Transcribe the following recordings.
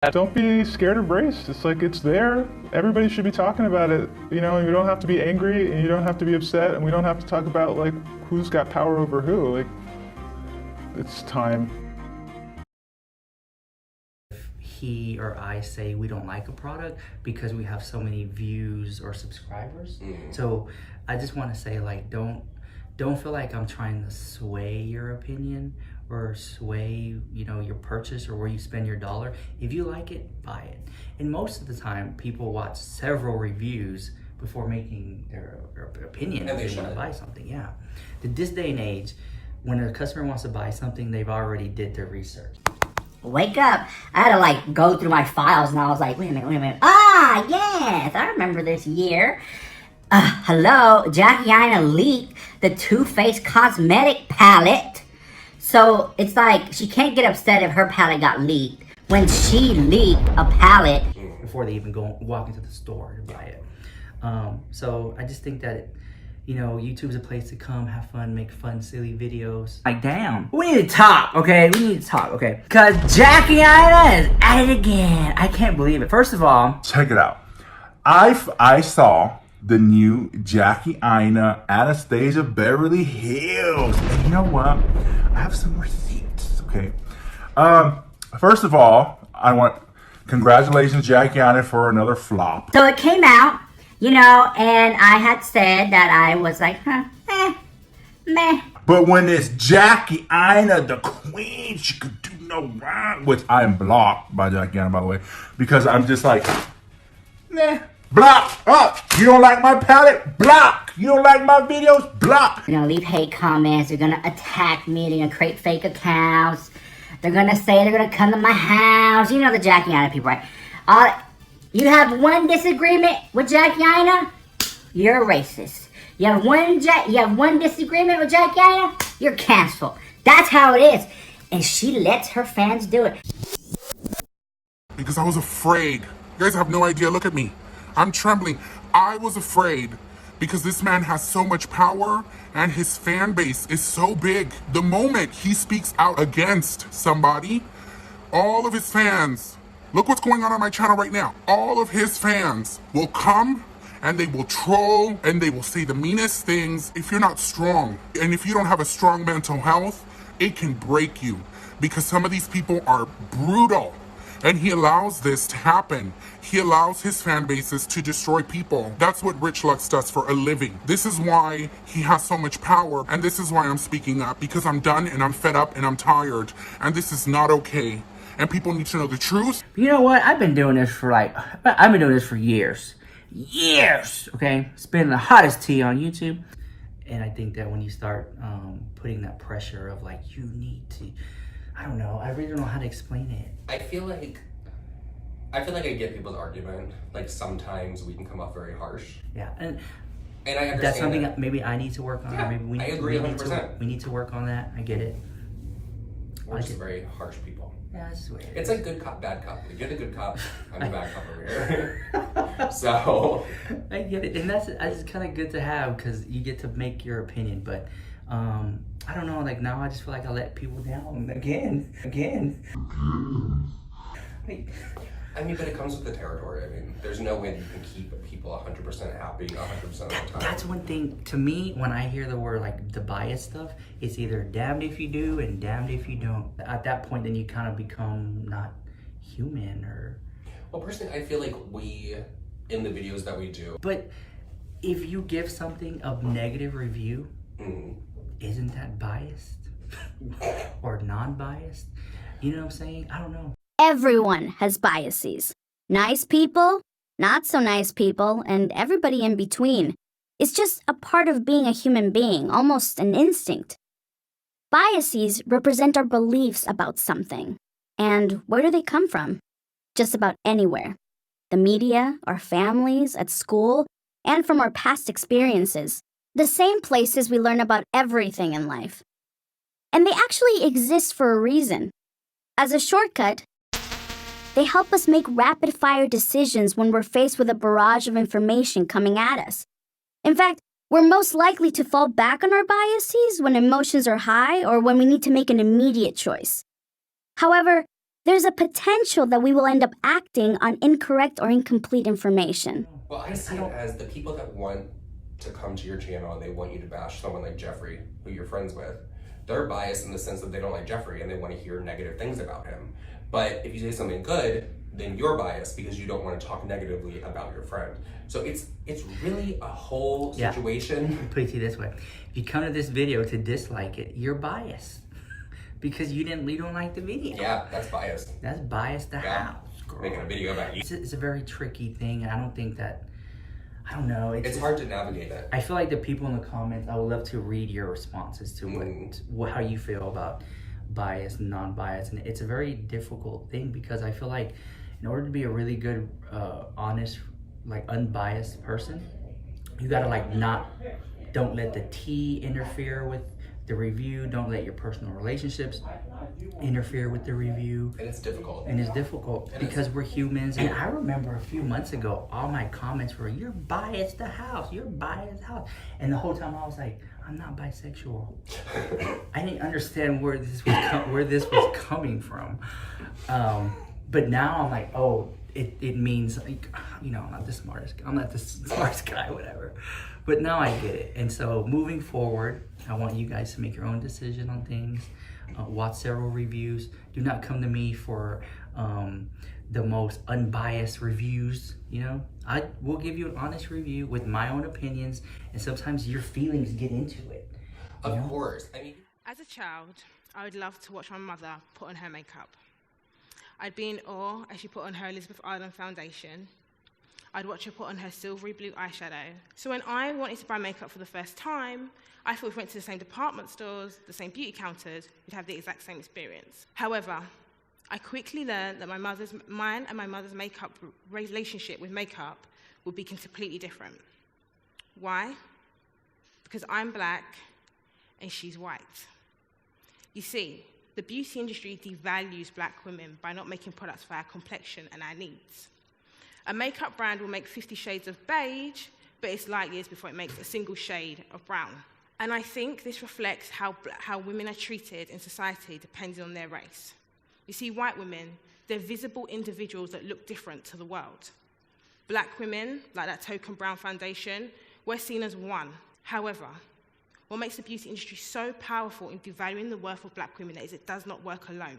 Don't be scared of race. It's like it's there. Everybody should be talking about it. You know, and you don't have to be angry and you don't have to be upset and we don't have to talk about like who's got power over who. Like it's time. He or I say we don't like a product because we have so many views or subscribers. So I just want to say, like, don't feel like I'm trying to sway your opinion or sway, you know, your purchase or where you spend your dollar. If you like it, buy it. And most of the time people watch several reviews before making their opinion if they want to buy something. Yeah. This day and age, when a customer wants to buy something, they've already did their research. Wake up. I had to like go through my files and I was like, wait a minute. Ah, yes, I remember this year. Hello, Jackie Aina leaked the Too Faced cosmetic palette. So it's like she can't get upset if her palette got leaked when she leaked a palette before they even walk into the store to buy it. So I just think that, you know, YouTube's a place to come, have fun, make fun, silly videos. Like, damn. We need to talk, okay? We need to talk, okay? Because Jackie Aina is at it again. I can't believe it. First of all, check it out. I saw the new Jackie Aina Anastasia Beverly Hills. And you know what? I have some receipts, okay? First of all, congratulations, Jackie Aina, for another flop. So it came out, you know, and I had said that I was like, meh. But when it's Jackie Aina, the queen, she could do no wrong. Which I am blocked by Jackie Aina, by the way, because I'm just like, nah. Block up. You don't like my palette? Block. You don't like my videos? Block. They're gonna leave hate comments. They're gonna attack me. They're gonna create fake accounts. They're gonna say they're gonna come to my house. You know the Jackie Aina people, right? You have one disagreement with Jackie Aina, you're a racist. You have one disagreement with Jackie Aina, you're canceled. That's how it is. And she lets her fans do it. Because I was afraid. You guys have no idea. Look at me. I'm trembling. I was afraid because this man has so much power and his fan base is so big. The moment he speaks out against somebody, all of his fans, look what's going on my channel right now. All of his fans will come and they will troll and they will say the meanest things. If you're not strong and if you don't have a strong mental health, it can break you because some of these people are brutal. And he allows this to happen. He allows his fan bases to destroy people. That's what Richlux does for a living. This is why he has so much power, and this is why I'm speaking up, because I'm done and I'm fed up and I'm tired, and this is not okay. And people need to know the truth. You know what? I've been doing this for years. Years, okay? Spinning the hottest tea on YouTube. And I think that when you start putting that pressure of like, you need to, I don't know. I really don't know how to explain it. I feel like I get people's argument. Like sometimes we can come off very harsh. Yeah, and I understand that's something that maybe I need to work on. Yeah, or maybe I agree 100%. We need to work on that. I get it. We're just very harsh people. Yeah, that's weird. It's like good cop, bad cop. Like, you're the good cop. I'm the bad cop over here. So I get it, and that's kind of good to have because you get to make your opinion. But I don't know. Like now, I just feel like I let people down again. Like, I mean, but it comes with the territory. I mean, there's no way that you can keep people 100% happy 100% of the time. That's one thing to me when I hear the word like the bias stuff. It's either damned if you do and damned if you don't. At that point, then you kind of become not human or. Well, personally, I feel like in the videos that we do. But if you give something a negative review, isn't that biased or non-biased? You know what I'm saying? I don't know. Everyone has biases. Nice people, not so nice people, and everybody in between. It's just a part of being a human being, almost an instinct. Biases represent our beliefs about something. And where do they come from? Just about anywhere. The media, our families, at school, and from our past experiences. The same places we learn about everything in life. And they actually exist for a reason. As a shortcut, they help us make rapid-fire decisions when we're faced with a barrage of information coming at us. In fact, we're most likely to fall back on our biases when emotions are high or when we need to make an immediate choice. However, there's a potential that we will end up acting on incorrect or incomplete information. Well, I see it as the people that want to come to your channel and they want you to bash someone like Jeffrey, who you're friends with. They're biased in the sense that they don't like Jeffrey and they want to hear negative things about him. But if you say something good, then you're biased because you don't want to talk negatively about your friend. So it's really a whole situation. Put it this way. If you come to this video to dislike it, you're biased. Because you don't like the video. Yeah, that's biased. That's biased the house, girl. Making a video about you. It's a very tricky thing, and I don't think that, I don't know. It's hard to navigate it. I feel like the people in the comments, I would love to read your responses to how you feel about bias and non-bias. And it's a very difficult thing because I feel like in order to be a really good, honest, like unbiased person, you gotta like don't let the tea interfere with the review. Don't let your personal relationships interfere with the review. And it's difficult. Because we're humans. And I remember a few months ago, all my comments were, "You're biased the house. You're biased the house." And the whole time I was like, I'm not bisexual. I didn't understand where this was coming from. But now I'm like, oh, it means, like, you know, I'm not the smartest guy, whatever. But now I get it. And so moving forward, I want you guys to make your own decision on things. Watch several reviews. Do not come to me for the most unbiased reviews, you know? I will give you an honest review with my own opinions, and sometimes your feelings get into it. Of course. I mean, as a child, I would love to watch my mother put on her makeup. I'd be in awe as she put on her Elizabeth Arden foundation. I'd watch her put on her silvery blue eyeshadow. So when I wanted to buy makeup for the first time, I thought if we went to the same department stores, the same beauty counters, we'd have the exact same experience. However, I quickly learned that mine and my mother's makeup relationship with makeup would be completely different. Why? Because I'm black and she's white. You see, the beauty industry devalues black women by not making products for our complexion and our needs. A makeup brand will make 50 shades of beige, but it's light years before it makes a single shade of brown. And I think this reflects how women are treated in society depending on their race. You see, white women, they're visible individuals that look different to the world. Black women, like that token brown foundation, we're seen as one. However, what makes the beauty industry so powerful in devaluing the worth of black women is it does not work alone.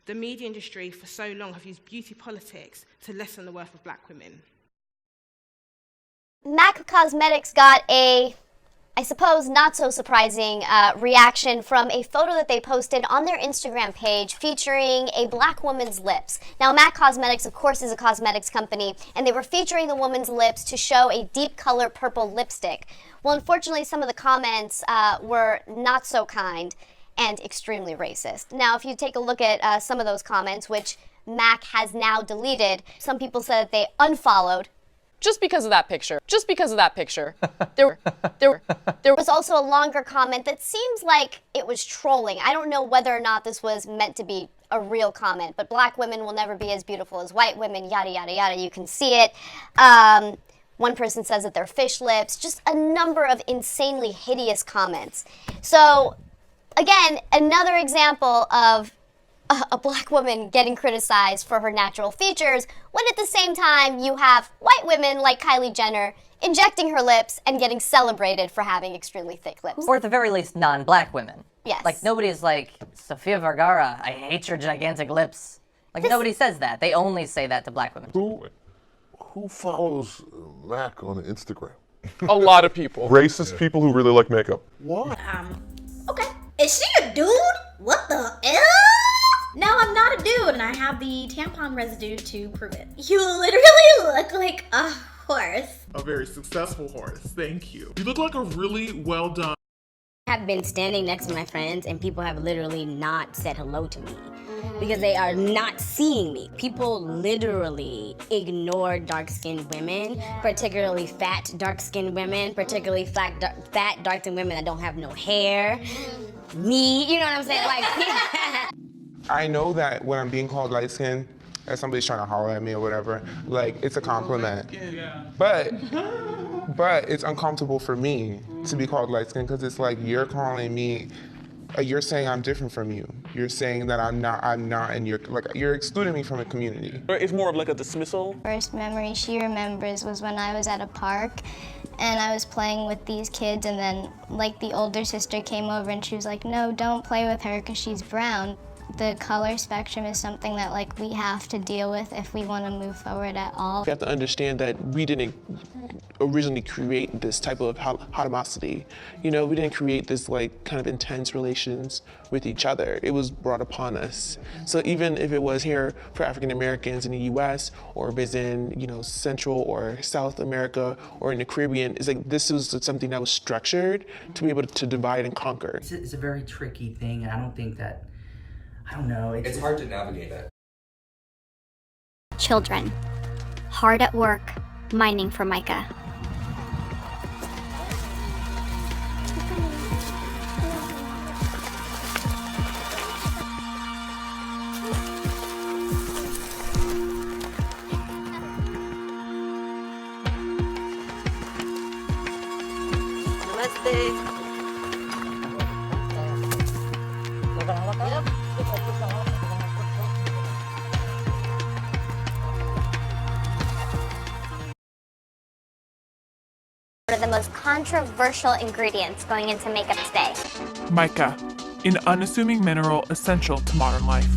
The media industry for so long have used beauty politics to lessen the worth of black women. MAC Cosmetics got a, I suppose, not so surprising reaction from a photo that they posted on their Instagram page featuring a black woman's lips. Now, MAC Cosmetics, of course, is a cosmetics company, and they were featuring the woman's lips to show a deep color purple lipstick. Well, unfortunately, some of the comments were not so kind and extremely racist. Now, if you take a look at some of those comments, which MAC has now deleted, some people said that they unfollowed. Just because of that picture. Just because of that picture. There was also a longer comment that seems like it was trolling. I don't know whether or not this was meant to be a real comment, but black women will never be as beautiful as white women, yada, yada, yada. You can see it. One person says that they're fish lips. Just a number of insanely hideous comments. So, again, another example of a black woman getting criticized for her natural features, when at the same time you have white women like Kylie Jenner injecting her lips and getting celebrated for having extremely thick lips. Or at the very least, non-black women. Yes. Like, nobody's like, Sofia Vergara, I hate your gigantic lips. Like, nobody says that. They only say that to black women. Who follows Mac on Instagram? A lot of people. Racist people who really like makeup. Why? Okay. Is she a dude? What the F? No, I'm not a dude, and I have the tampon residue to prove it. You literally look like a horse. A very successful horse, thank you. You look like a really well done. I have been standing next to my friends, and people have literally not said hello to me because they are not seeing me. People literally ignore dark-skinned women, particularly fat dark-skinned women, particularly fat dark-skinned women that don't have no hair. Me, you know what I'm saying? Like, I know that when I'm being called light-skinned, that somebody's trying to holler at me or whatever, like, it's a compliment. But it's uncomfortable for me to be called light-skinned because it's like you're calling me you're saying I'm different from you. You're saying that I'm not, and you're excluding me from a community. It's more of like a dismissal. First memory she remembers was when I was at a park and I was playing with these kids, and then like the older sister came over and she was like, no, don't play with her because she's brown. The color spectrum is something that like we have to deal with if we want to move forward at all. We have to understand that we didn't originally create this type of animosity. You know, we didn't create this like kind of intense relations with each other. It was brought upon us. So even if it was here for African Americans in the US, or if it's in, you know, Central or South America or in the Caribbean, it's like this was something that was structured to be able to divide and conquer. It's a very tricky thing, and I don't think that, I don't know. It's hard to navigate it. Children. Hard at work, mining for mica. What are the most controversial ingredients going into makeup today? Mica, an unassuming mineral essential to modern life.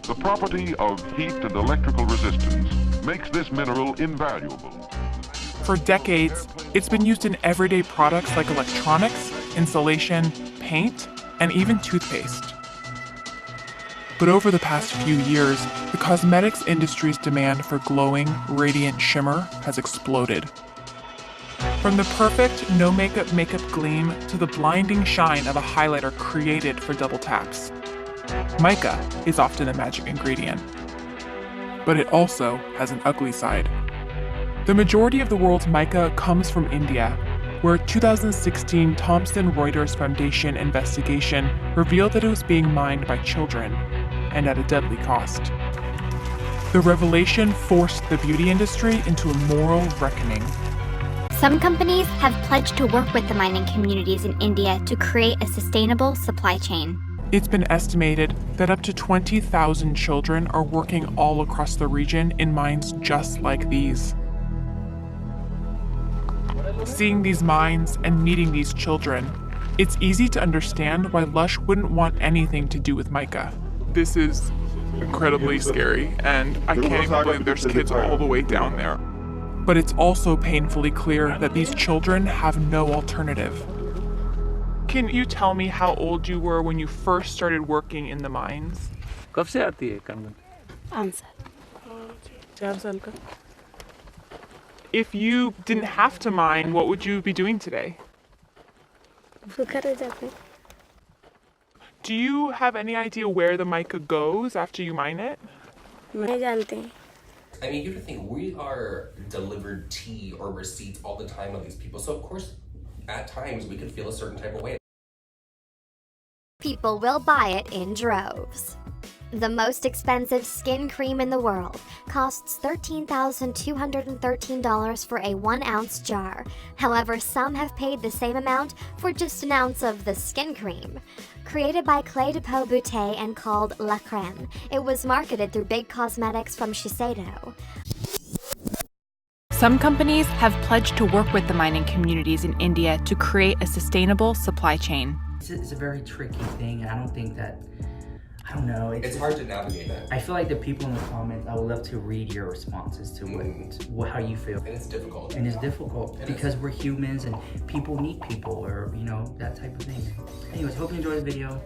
The property of heat and electrical resistance makes this mineral invaluable. For decades, it's been used in everyday products like electronics, insulation, paint, and even toothpaste. But over the past few years, the cosmetics industry's demand for glowing, radiant shimmer has exploded. From the perfect no-makeup makeup gleam to the blinding shine of a highlighter created for double taps, mica is often a magic ingredient. But it also has an ugly side. The majority of the world's mica comes from India, where a 2016 Thomson Reuters Foundation investigation revealed that it was being mined by children, and at a deadly cost. The revelation forced the beauty industry into a moral reckoning. Some companies have pledged to work with the mining communities in India to create a sustainable supply chain. It's been estimated that up to 20,000 children are working all across the region in mines just like these. Seeing these mines and meeting these children, it's easy to understand why Lush wouldn't want anything to do with mica. This is incredibly scary, and I can't even believe there's kids all the way down there. But it's also painfully clear that these children have no alternative. Can you tell me how old you were when you first started working in the mines? कब से आती है काम? 5 साल. 4 साल का. If you didn't have to mine, what would you be doing today? Do you have any idea where the mica goes after you mine it? नहीं जानते. I mean, you have to think, we are delivered tea or receipts all the time of these people. So, of course, at times we could feel a certain type of way. People will buy it in droves. The most expensive skin cream in the world costs $13,213 for a 1-ounce jar. However, some have paid the same amount for just an ounce of the skin cream. Created by Clé de Peau Beauté and called La Crème, it was marketed through Big Cosmetics from Shiseido. Some companies have pledged to work with the mining communities in India to create a sustainable supply chain. It's a very tricky thing, and I don't think that, I don't know. It's hard to navigate that. I feel like the people in the comments, I would love to read your responses to how you feel. And it's difficult. And it's difficult because we're humans and people need people, or, you know, that type of thing. Anyways, hope you enjoyed the video.